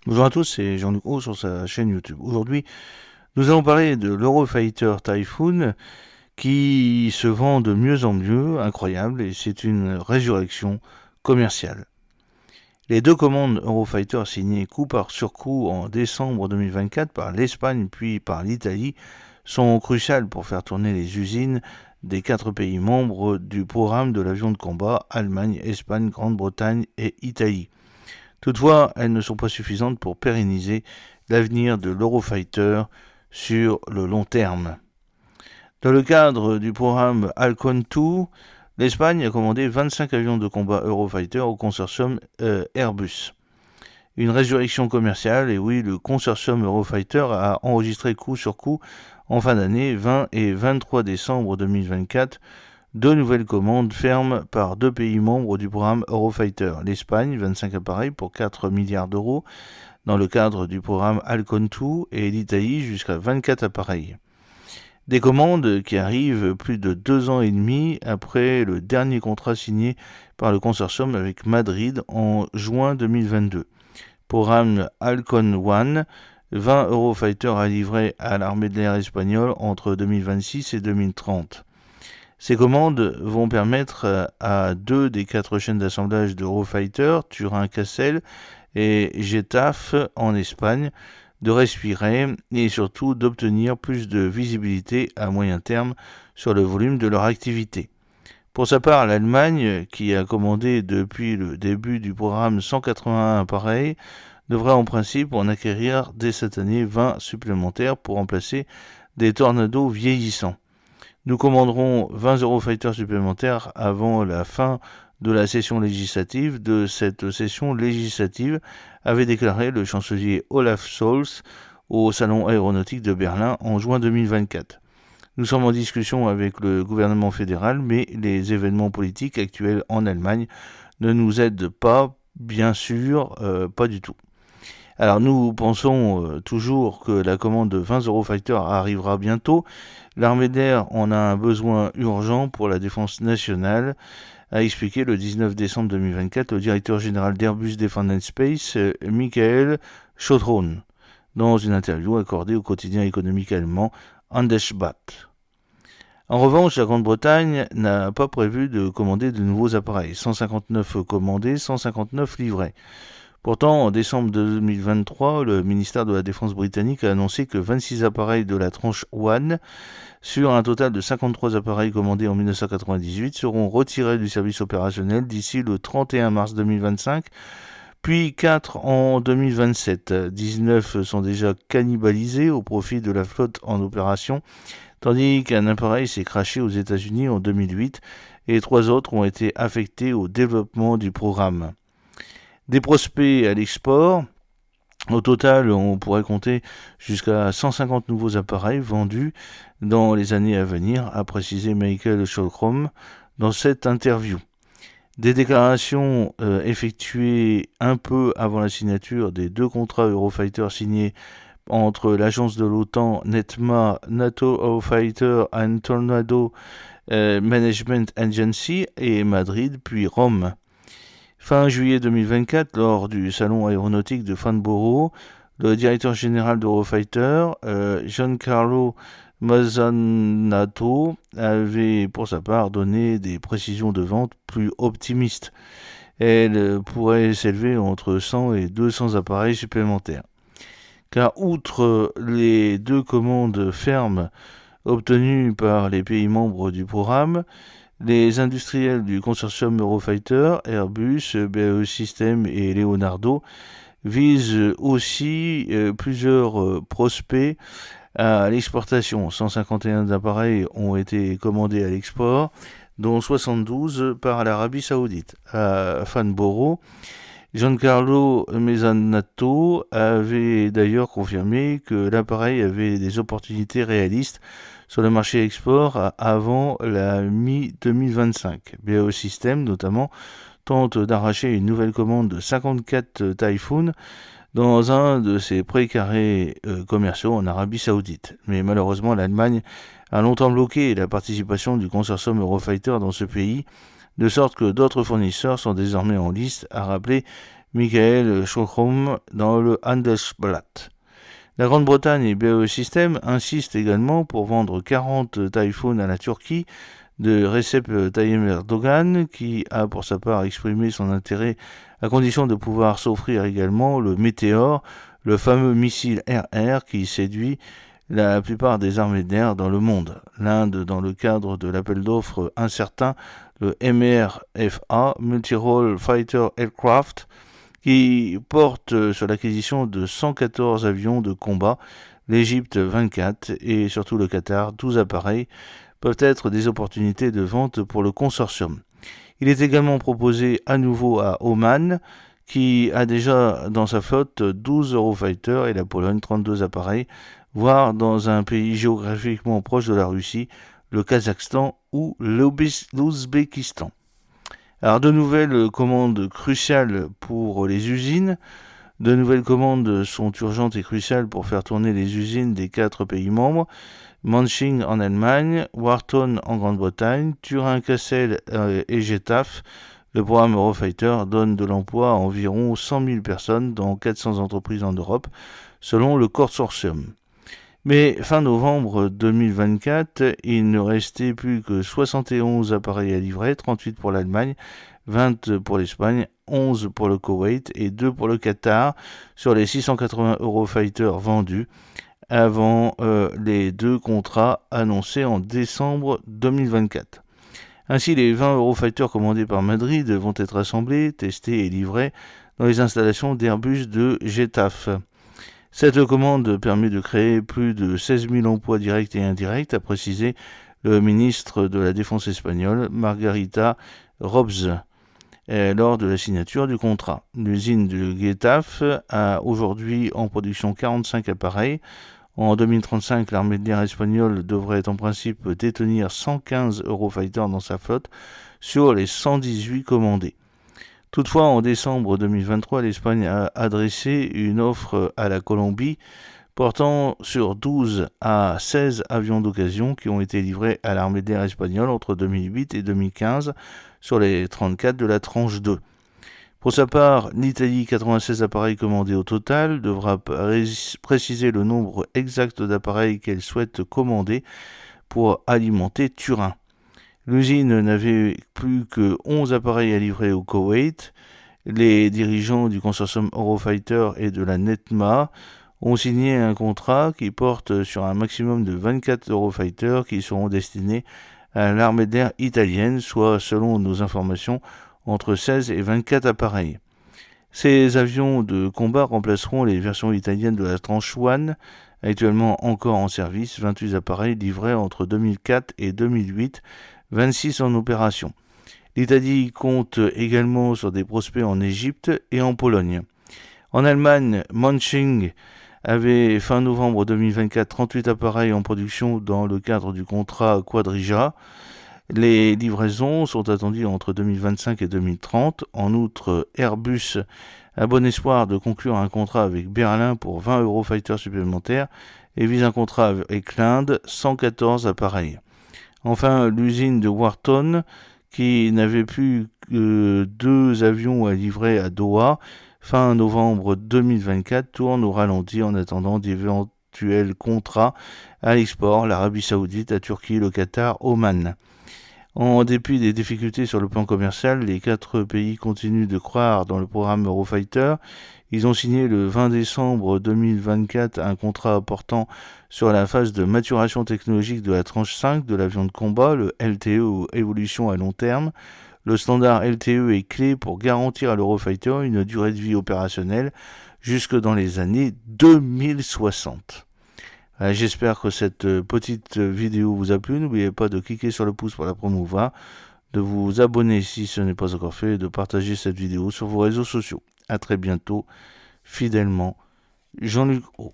Bonjour à tous, c'est Jean-Luc Haut sur sa chaîne YouTube. Aujourd'hui, nous allons parler de l'Eurofighter Typhoon qui se vend de mieux en mieux, incroyable, et c'est une résurrection commerciale. Les deux commandes Eurofighter signées coup sur coup en décembre 2024 par l'Espagne puis par l'Italie sont cruciales pour faire tourner les usines des quatre pays membres du programme de l'avion de combat Allemagne, Espagne, Grande-Bretagne et Italie. Toutefois, elles ne sont pas suffisantes pour pérenniser l'avenir de l'Eurofighter sur le long terme. Dans le cadre du programme Halcon 2, l'Espagne a commandé 25 avions de combat Eurofighter au consortium Airbus. Une résurrection commerciale, et oui, le consortium Eurofighter a enregistré coup sur coup en fin d'année 20 et 23 décembre 2024 deux nouvelles commandes fermes par deux pays membres du programme Eurofighter. L'Espagne, 25 appareils pour 4 milliards d'euros dans le cadre du programme Halcon 2 et l'Italie jusqu'à 24 appareils. Des commandes qui arrivent plus de 2 ans et demi après le dernier contrat signé par le consortium avec Madrid en juin 2022. Programme Halcon 1, 20 Eurofighter à livrer à l'armée de l'air espagnole entre 2026 et 2030. Ces commandes vont permettre à deux des quatre chaînes d'assemblage d'Eurofighter, Turin-Cassel et Getafe en Espagne, de respirer et surtout d'obtenir plus de visibilité à moyen terme sur le volume de leur activité. Pour sa part, l'Allemagne, qui a commandé depuis le début du programme 181 appareils, devrait en principe en acquérir dès cette année 20 supplémentaires pour remplacer des Tornados vieillissants. Nous commanderons 20 Eurofighters supplémentaires avant la fin de la session législative. De cette session législative, avait déclaré le chancelier Olaf Scholz au Salon aéronautique de Berlin en juin 2024. Nous sommes en discussion avec le gouvernement fédéral, mais les événements politiques actuels en Allemagne ne nous aident pas, bien sûr, pas du tout. Alors nous pensons toujours que la commande de 20 Eurofighter arrivera bientôt. L'armée d'air en a un besoin urgent pour la défense nationale, a expliqué le 19 décembre 2024 le directeur général d'Airbus Defence and Space, Michael Schottron, dans une interview accordée au quotidien économique allemand Handelsblatt. En revanche, la Grande-Bretagne n'a pas prévu de commander de nouveaux appareils. 159 commandés, 159 livrés. Pourtant, en décembre 2023, le ministère de la Défense britannique a annoncé que 26 appareils de la tranche One, sur un total de 53 appareils commandés en 1998, seront retirés du service opérationnel d'ici le 31 mars 2025, puis 4 en 2027. 19 sont déjà cannibalisés au profit de la flotte en opération, tandis qu'un appareil s'est crashé aux États-Unis en 2008 et 3 autres ont été affectés au développement du programme. Des prospects à l'export. Au total, on pourrait compter jusqu'à 150 nouveaux appareils vendus dans les années à venir, a précisé Michael Schottron dans cette interview. Des déclarations effectuées un peu avant la signature des deux contrats Eurofighter signés entre l'agence de l'OTAN NETMA, NATO Eurofighter and Tornado Management Agency et Madrid, puis Rome. Fin juillet 2024, lors du salon aéronautique de Farnborough, le directeur général d'Eurofighter, Giancarlo Mazzanato, avait pour sa part donné des précisions de vente plus optimistes. Elle pourrait s'élever entre 100 et 200 appareils supplémentaires. Car outre les deux commandes fermes obtenues par les pays membres du programme, les industriels du consortium Eurofighter, Airbus, BAE Systems et Leonardo visent aussi plusieurs prospects à l'exportation. 151 appareils ont été commandés à l'export, dont 72 par l'Arabie Saoudite. À Farnborough, Giancarlo Mezzanato avait d'ailleurs confirmé que l'appareil avait des opportunités réalistes sur le marché export avant la mi-2025. BAE Systems, notamment, tente d'arracher une nouvelle commande de 54 Typhoon dans un de ses précarés commerciaux en Arabie Saoudite. Mais malheureusement, l'Allemagne a longtemps bloqué la participation du consortium Eurofighter dans ce pays, de sorte que d'autres fournisseurs sont désormais en liste, a rappelé Michael Schochrom dans le Handelsblatt. La Grande-Bretagne et BAE Systems insistent également pour vendre 40 Typhoon à la Turquie de Recep Tayyip Erdogan, qui a pour sa part exprimé son intérêt à condition de pouvoir s'offrir également le Météore, le fameux missile RR qui séduit la plupart des armées d'air dans le monde. L'Inde, dans le cadre de l'appel d'offres incertain, le MRFA, Multi-Role Fighter Aircraft, qui porte sur l'acquisition de 114 avions de combat, l'Égypte 24 et surtout le Qatar 12 appareils, peuvent être des opportunités de vente pour le consortium. Il est également proposé à nouveau à Oman, qui a déjà dans sa flotte 12 Eurofighter et la Pologne 32 appareils, voire dans un pays géographiquement proche de la Russie, le Kazakhstan ou l'Ouzbékistan. Alors de nouvelles commandes cruciales pour les usines. De nouvelles commandes sont urgentes et cruciales pour faire tourner les usines des 4 pays membres. Manching en Allemagne, Wharton en Grande-Bretagne, Turin-Cassel et Getafe. Le programme Eurofighter donne de l'emploi à environ 100 000 personnes dans 400 entreprises en Europe, selon le consortium. Mais fin novembre 2024, il ne restait plus que 71 appareils à livrer, 38 pour l'Allemagne, 20 pour l'Espagne, 11 pour le Koweït et 2 pour le Qatar sur les 680 Eurofighter vendus avant les 2 contrats annoncés en décembre 2024. Ainsi, les 20 Eurofighter commandés par Madrid vont être assemblés, testés et livrés dans les installations d'Airbus de Getafe. Cette commande permet de créer plus de 16 000 emplois directs et indirects, a précisé le ministre de la Défense espagnol, Margarita Robles, lors de la signature du contrat. L'usine de Getafe a aujourd'hui en production 45 appareils. En 2035, l'armée de l'air espagnole devrait en principe détenir 115 Eurofighter dans sa flotte sur les 118 commandés. Toutefois, en décembre 2023, l'Espagne a adressé une offre à la Colombie portant sur 12 à 16 avions d'occasion qui ont été livrés à l'armée d'air espagnole entre 2008 et 2015 sur les 34 de la tranche 2. Pour sa part, l'Italie, 96 appareils commandés au total, devra préciser le nombre exact d'appareils qu'elle souhaite commander pour alimenter Turin. L'usine n'avait plus que 11 appareils à livrer au Koweït. Les dirigeants du consortium Eurofighter et de la NETMA ont signé un contrat qui porte sur un maximum de 24 Eurofighter qui seront destinés à l'armée d'air italienne, soit, selon nos informations, entre 16 et 24 appareils. Ces avions de combat remplaceront les versions italiennes de la tranche 1, actuellement encore en service, 28 appareils livrés entre 2004 et 2008, 26 en opération. L'Italie compte également sur des prospects en Égypte et en Pologne. En Allemagne, Manching avait fin novembre 2024 38 appareils en production dans le cadre du contrat Quadrija. Les livraisons sont attendues entre 2025 et 2030. En outre, Airbus a bon espoir de conclure un contrat avec Berlin pour 20 Eurofighter supplémentaires et vise un contrat avec l'Inde, 114 appareils. Enfin, l'usine de Wharton, qui n'avait plus que 2 avions à livrer à Doha, fin novembre 2024, tourne au ralenti en attendant d'éventuels contrats à l'export, l'Arabie Saoudite, la Turquie, le Qatar, Oman. En dépit des difficultés sur le plan commercial, les 4 pays continuent de croire dans le programme Eurofighter. Ils ont signé le 20 décembre 2024 un contrat portant sur la phase de maturation technologique de la tranche 5 de l'avion de combat, le LTE ou évolution à long terme. Le standard LTE est clé pour garantir à l'Eurofighter une durée de vie opérationnelle jusque dans les années 2060. J'espère que cette petite vidéo vous a plu. N'oubliez pas de cliquer sur le pouce pour la promouvoir, de vous abonner si ce n'est pas encore fait et de partager cette vidéo sur vos réseaux sociaux. À très bientôt, fidèlement, Jean-Luc Haut.